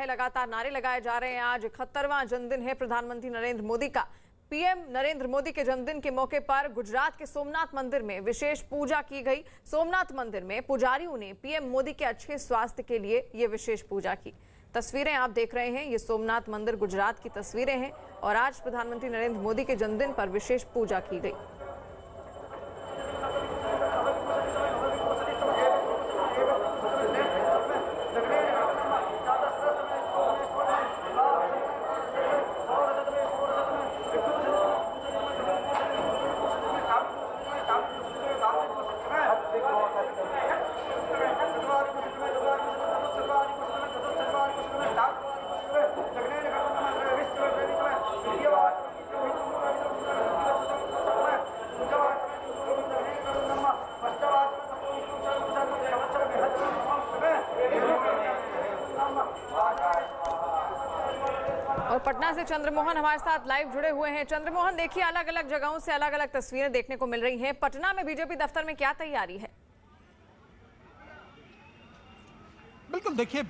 है, लगातार नारे लगाए जा रहे हैं। आज 71वां जन्मदिन है प्रधानमंत्री नरेंद्र मोदी का। पीएम नरेंद्र मोदी के जन्मदिन के मौके पर गुजरात के सोमनाथ मंदिर में विशेष पूजा की गई। सोमनाथ मंदिर में पुजारियों ने पीएम मोदी के अच्छे स्वास्थ्य के लिए ये विशेष पूजा की। तस्वीरें आप देख रहे हैं, ये सोमनाथ मंदिर गुजरात की तस्वीरें हैं और आज प्रधानमंत्री नरेंद्र मोदी के जन्मदिन पर विशेष पूजा की गई। और पटना से चंद्रमोहन हमारे साथ लाइव जुड़े हुए हैं। चंद्रमोहन, देखिए अलग अलग जगहों से अलग अलग तस्वीरें देखने को मिल रही हैं। पटना में बीजेपी दफ्तर में क्या तैयारी है? बिल्कुल, देखिए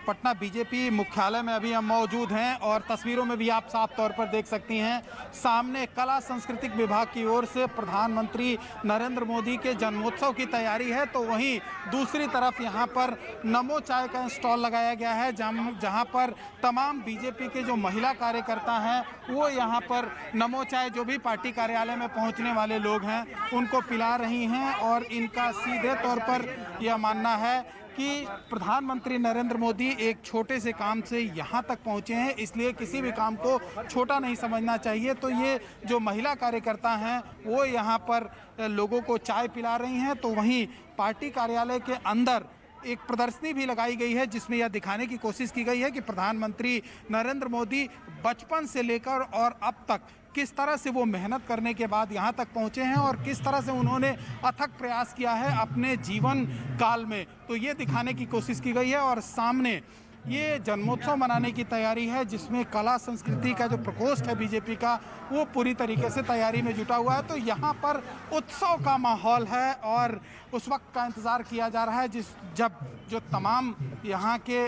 पटना बीजेपी मुख्यालय में अभी हम मौजूद हैं और तस्वीरों में भी आप साफ तौर पर देख सकती हैं, सामने कला सांस्कृतिक विभाग की ओर से प्रधानमंत्री नरेंद्र मोदी के जन्मोत्सव की तैयारी है। तो वहीं दूसरी तरफ यहां पर नमो चाय का स्टॉल लगाया गया है, जहां पर तमाम बीजेपी के जो महिला कार्यकर्ता हैं वो यहां पर नमो चाय, जो भी पार्टी कार्यालय में पहुंचने वाले लोग हैं, उनको पिला रही हैं। और इनका सीधे तौर पर यह मानना है कि प्रधानमंत्री नरेंद्र मोदी एक छोटे से काम से यहाँ तक पहुँचे हैं, इसलिए किसी भी काम को छोटा नहीं समझना चाहिए। तो ये जो महिला कार्यकर्ता हैं वो यहाँ पर लोगों को चाय पिला रही हैं। तो वहीं पार्टी कार्यालय के अंदर एक प्रदर्शनी भी लगाई गई है, जिसमें यह दिखाने की कोशिश की गई है कि प्रधानमंत्री नरेंद्र मोदी बचपन से लेकर और अब तक किस तरह से वो मेहनत करने के बाद यहाँ तक पहुँचे हैं और किस तरह से उन्होंने अथक प्रयास किया है अपने जीवन काल में। तो ये दिखाने की कोशिश की गई है और सामने ये जन्मोत्सव मनाने की तैयारी है, जिसमें कला संस्कृति का जो प्रकोष्ठ है बीजेपी का, वो पूरी तरीके से तैयारी में जुटा हुआ है। तो यहाँ पर उत्सव का माहौल है और उस वक्त का इंतज़ार किया जा रहा है जब जो तमाम यहाँ के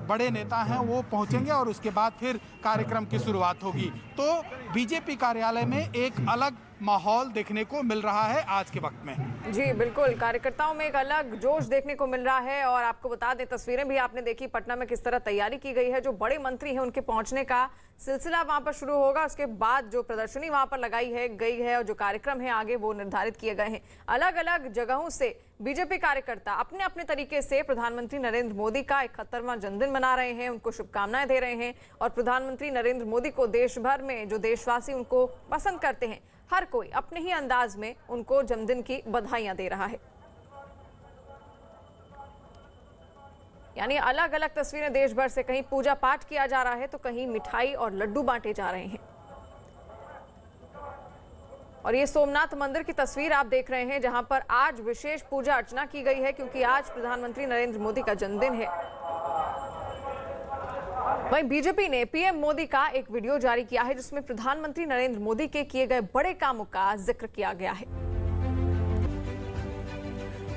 बड़े नेता हैं वो पहुँचेंगे और उसके बाद फिर कार्यक्रम की शुरुआत होगी। तो बीजेपी कार्यालय में एक अलग माहौल देखने को मिल रहा है आज के वक्त में। जी बिल्कुल, कार्यकर्ताओं में एक अलग जोश देखने को मिल रहा है। और आपको बता दें, तस्वीरें भी आपने देखी पटना में किस तरह तैयारी की गई है। जो बड़े मंत्री हैं उनके पहुंचने का सिलसिला वहां पर शुरू होगा, उसके बाद जो प्रदर्शनी वहां पर लगाई है गई है और जो कार्यक्रम है आगे वो निर्धारित किए गए हैं। अलग अलग जगहों से बीजेपी कार्यकर्ता अपने अपने तरीके से प्रधानमंत्री नरेंद्र मोदी का 71वां जन्मदिन मना रहे हैं, उनको शुभकामनाएं दे रहे हैं। और प्रधानमंत्री नरेंद्र मोदी को देश भर में जो देशवासी उनको पसंद करते हैं, हर कोई अपने ही अंदाज में उनको जन्मदिन की बधाइयां दे रहा है। यानी अलग अलग तस्वीरें देश भर से, कहीं पूजा पाठ किया जा रहा है तो कहीं मिठाई और लड्डू बांटे जा रहे हैं। और ये सोमनाथ मंदिर की तस्वीर आप देख रहे हैं, जहां पर आज विशेष पूजा अर्चना की गई है, क्योंकि आज प्रधानमंत्री नरेंद्र मोदी का जन्मदिन है। वहीं बीजेपी ने पीएम मोदी का एक वीडियो जारी किया है, जिसमें प्रधानमंत्री नरेंद्र मोदी के किए गए बड़े कामों का जिक्र किया गया है।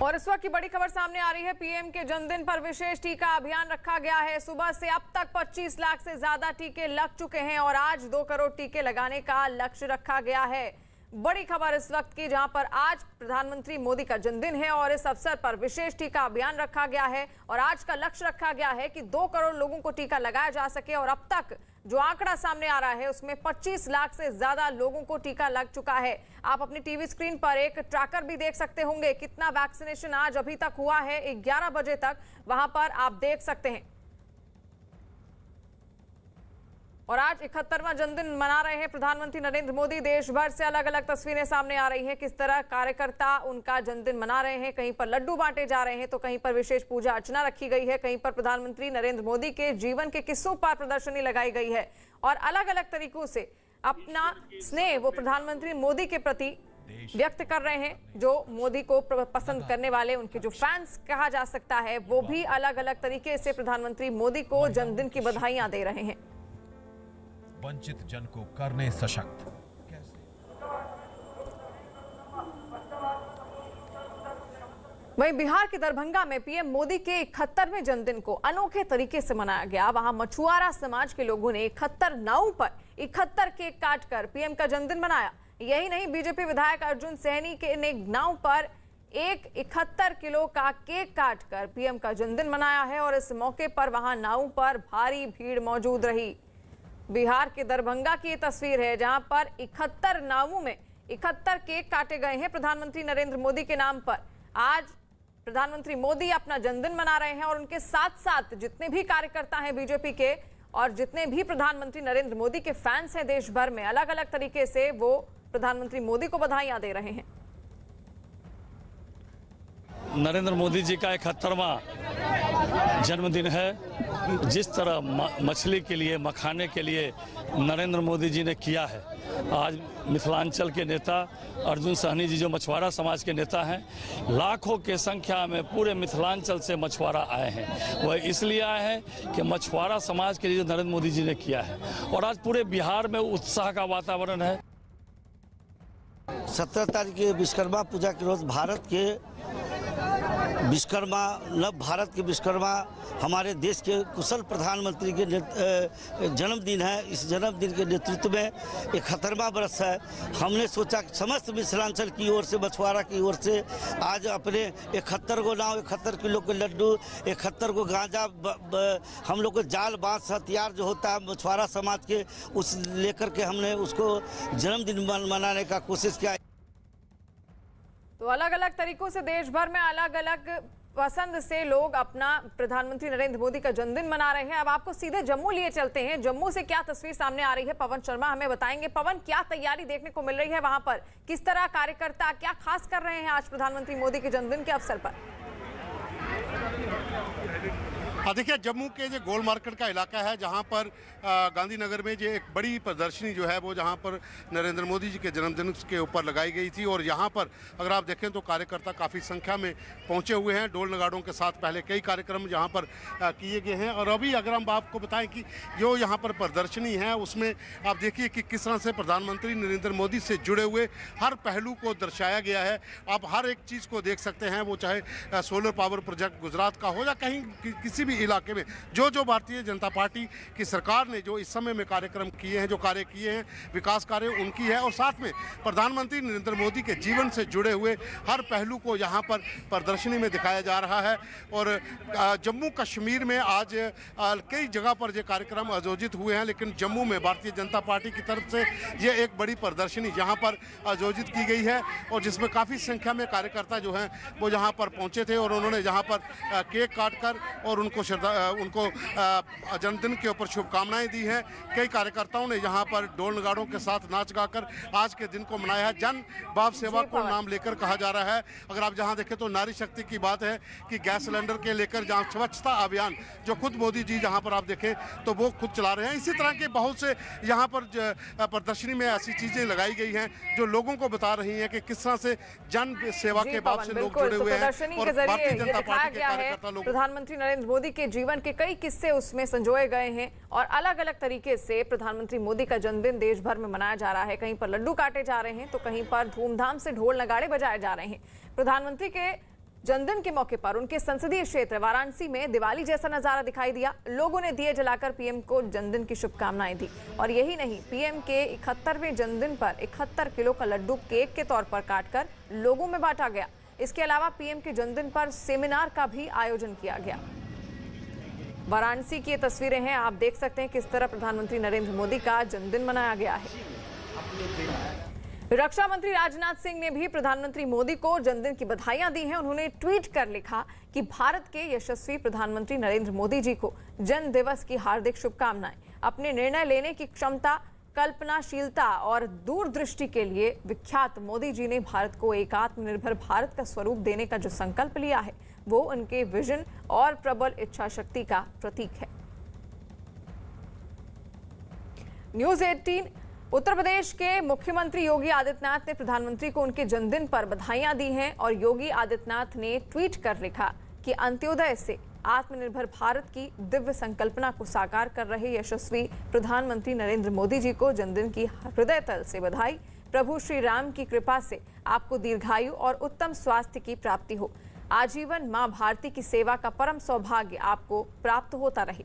और इस वक्त की बड़ी खबर सामने आ रही है, पीएम के जन्मदिन पर विशेष टीका अभियान रखा गया है। सुबह से अब तक 25 लाख से ज्यादा टीके लग चुके हैं और आज 2 करोड़ टीके लगाने का लक्ष्य रखा गया है। बड़ी खबर इस वक्त की, जहां पर आज प्रधानमंत्री मोदी का जन्मदिन है और इस अवसर पर विशेष टीका अभियान रखा गया है और आज का लक्ष्य रखा गया है कि 2 करोड़ लोगों को टीका लगाया जा सके। और अब तक जो आंकड़ा सामने आ रहा है उसमें 25 लाख से ज्यादा लोगों को टीका लग चुका है। आप अपनी टीवी स्क्रीन पर एक ट्रैकर भी देख सकते होंगे, कितना वैक्सीनेशन आज अभी तक हुआ है। 11 बजे तक वहां पर आप देख सकते हैं। और आज 71वां जन्मदिन मना रहे हैं प्रधानमंत्री नरेंद्र मोदी। देश भर से अलग अलग तस्वीरें सामने आ रही हैं, किस तरह कार्यकर्ता उनका जन्मदिन मना रहे हैं। कहीं पर लड्डू बांटे जा रहे हैं तो कहीं पर विशेष पूजा अर्चना रखी गई है, कहीं पर प्रधानमंत्री नरेंद्र मोदी के जीवन के किस्सों पर प्रदर्शनी लगाई गई है और अलग अलग तरीकों से अपना स्नेह वो प्रधानमंत्री मोदी के प्रति व्यक्त कर रहे हैं। जो मोदी को पसंद करने वाले, उनके जो फैंस कहा जा सकता है, वो भी अलग अलग तरीके से प्रधानमंत्री मोदी को जन्मदिन की बधाइयां दे रहे हैं। वंचित जन को करने सशक्त। वहीं बिहार के दरभंगा में पीएम मोदी के 71वें जन्मदिन को अनोखे तरीके से मनाया गया। वहां मछुआरा समाज के लोगों ने 71 नावों पर 71 केक काटकर पीएम का जन्मदिन मनाया। यही नहीं, बीजेपी विधायक अर्जुन सहनी के ने नाव पर 71 किलो का केक काटकर पीएम का जन्मदिन मनाया है और इस मौके पर वहां नावों पर भारी भीड़ मौजूद रही। बिहार के दरभंगा की ये तस्वीर है जहां पर 71 नावों में 71 केक काटे गए हैं प्रधानमंत्री नरेंद्र मोदी के नाम पर। आज प्रधानमंत्री मोदी अपना जन्मदिन मना रहे हैं और उनके साथ साथ जितने भी कार्यकर्ता हैं बीजेपी के और जितने भी प्रधानमंत्री नरेंद्र मोदी के फैंस हैं देश भर में, अलग अलग तरीके से वो प्रधानमंत्री मोदी को बधाइयां दे रहे हैं। नरेंद्र मोदी जी का 71वां जन्मदिन है। जिस तरह मछली के लिए, मखाने के लिए नरेंद्र मोदी जी ने किया है, आज मिथिलांचल के नेता अर्जुन सहनी जी जो मछुआरा समाज के नेता हैं, लाखों के संख्या में पूरे मिथिलांचल से मछुआरा आए हैं। वह इसलिए आए हैं कि मछुआरा समाज के लिए जो नरेंद्र मोदी जी ने किया है, और आज पूरे बिहार में उत्साह का वातावरण है। 17 तारीख के विश्वकर्मा पूजा के रोज भारत के विश्वकर्मा, नव भारत के विश्वकर्मा हमारे देश के कुशल प्रधानमंत्री के जन्मदिन है। इस जन्मदिन के नेतृत्व में 71वां वर्ष है। हमने सोचा कि समस्त मिथिलांचल की ओर से, मछुआरा की ओर से आज अपने 71 को नाव, 71 किलो के लड्डू, 71 को गांजा, हम लोग को जाल, बांस, हथियार जो होता है मछुआरा समाज के, उस लेकर के हमने उसको जन्मदिन मनाने का कोशिश किया। तो अलग अलग तरीकों से देश भर में अलग अलग पसंद से लोग अपना प्रधानमंत्री नरेंद्र मोदी का जन्मदिन मना रहे हैं। अब आपको सीधे जम्मू लिए चलते हैं। जम्मू से क्या तस्वीर सामने आ रही है, पवन शर्मा हमें बताएंगे। पवन, क्या तैयारी देखने को मिल रही है वहां पर? किस तरह कार्यकर्ता क्या खास कर रहे हैं आज प्रधानमंत्री मोदी के जन्मदिन के अवसर पर? देखिए, जम्मू के जो गोल मार्केट का इलाका है, जहां पर गांधीनगर में जो एक बड़ी प्रदर्शनी जो है वो जहां पर नरेंद्र मोदी जी के जन्मदिन के ऊपर लगाई गई थी, और यहां पर अगर आप देखें तो कार्यकर्ता काफ़ी संख्या में पहुंचे हुए हैं। डोल नगाड़ों के साथ पहले कई कार्यक्रम यहां पर किए गए हैं, और अभी अगर हम आपको बताएं कि जो यहां पर प्रदर्शनी है उसमें आप देखिए कि किस तरह से प्रधानमंत्री नरेंद्र मोदी से जुड़े हुए हर पहलू को दर्शाया गया है। आप हर एक चीज़ को देख सकते हैं, वो चाहे सोलर पावर प्रोजेक्ट गुजरात का हो या कहीं किसी भी इलाके में जो भारतीय जनता पार्टी की सरकार ने जो इस समय में कार्यक्रम किए हैं, जो कार्य किए हैं, विकास कार्य उनकी है, और साथ में प्रधानमंत्री नरेंद्र मोदी के जीवन से जुड़े हुए हर पहलू को यहाँ पर प्रदर्शनी में दिखाया जा रहा है। और जम्मू कश्मीर में आज कई जगह पर ये कार्यक्रम आयोजित हुए हैं, लेकिन जम्मू में भारतीय जनता पार्टी की तरफ से ये एक बड़ी प्रदर्शनी यहाँ पर आयोजित की गई है, और जिसमें काफ़ी संख्या में कार्यकर्ता जो हैं वो यहाँ पर पहुँचे थे, और उन्होंने यहाँ पर केक काटकर और उनको जन्मदिन के ऊपर शुभकामनाएं दी हैं। कई कार्यकर्ताओं ने यहाँ पर ढोल नगाड़ों के साथ नाच गाकर आज के दिन को मनाया है। जन भाव सेवा को नाम लेकर कहा जा रहा है। अगर आप जहाँ देखें तो नारी शक्ति की बात है कि गैस सिलेंडर के लेकर जहाँ स्वच्छता अभियान जो खुद मोदी जी जहाँ पर आप देखें तो वो खुद चला रहे हैं। इसी तरह के बहुत से यहाँ पर प्रदर्शनी में ऐसी चीजें लगाई गई हैं जो लोगों को बता रही हैं कि किस तरह से जन सेवा के भाव से लोग जुड़े हुए हैं, और भारतीय जनता पार्टी के कार्यकर्ता लोग प्रधानमंत्री नरेंद्र मोदी के जीवन के कई किस्से उसमें संजोए गए हैं, और अलग अलग तरीके से प्रधानमंत्री मोदी का जन्मदिन देश भर में मनाया जा रहा है। कहीं पर लड्डू काटे जा रहे हैं तो कहीं पर धूमधाम से ढोल नगाड़े बजाए जा रहे हैं। प्रधानमंत्री के जन्मदिन के मौके पर उनके संसदीय क्षेत्र वाराणसी में दिवाली जैसा नजारा दिखाई दिया। लोगों ने दिए जलाकर पीएम को जन्मदिन की शुभकामनाएं दी, और यही नहीं, पीएम के 71वें जन्मदिन पर 71 किलो का लड्डू केक के तौर पर काटकर लोगों में बांटा गया। इसके अलावा पीएम के जन्मदिन पर सेमिनार का भी आयोजन किया गया। वाराणसी की ये तस्वीरें हैं, आप देख सकते हैं किस तरह प्रधानमंत्री नरेंद्र मोदी का जन्मदिन मनाया गया है। रक्षा मंत्री राजनाथ सिंह ने भी प्रधानमंत्री मोदी को जन्मदिन की बधाइयां दी हैं। उन्होंने ट्वीट कर लिखा कि भारत के यशस्वी प्रधानमंत्री नरेंद्र मोदी जी को जन्म दिवस की हार्दिक शुभकामनाएं। अपने निर्णय लेने की क्षमता, कल्पनाशीलता और दूरदृष्टि के लिए विख्यात मोदी जी ने भारत को एक आत्मनिर्भर भारत का स्वरूप देने का जो संकल्प लिया है वो उनके विजन और प्रबल इच्छा शक्ति का प्रतीक है। न्यूज़ 18 उत्तर प्रदेश के मुख्यमंत्री योगी आदित्यनाथ ने प्रधानमंत्री को उनके जन्मदिन पर बधाइयां दी हैं, और योगी आदित्यनाथ ने ट्वीट कर लिखा कि अंत्योदय से आत्मनिर्भर भारत की दिव्य संकल्पना को साकार कर रहे यशस्वी प्रधानमंत्री नरेंद्र मोदी जी को जन्मदिन की हृदय तल से बधाई। प्रभु श्री राम की कृपा से आपको दीर्घायु और उत्तम स्वास्थ्य की प्राप्ति हो। आजीवन मां भारती की सेवा का परम सौभाग्य आपको प्राप्त होता रहे।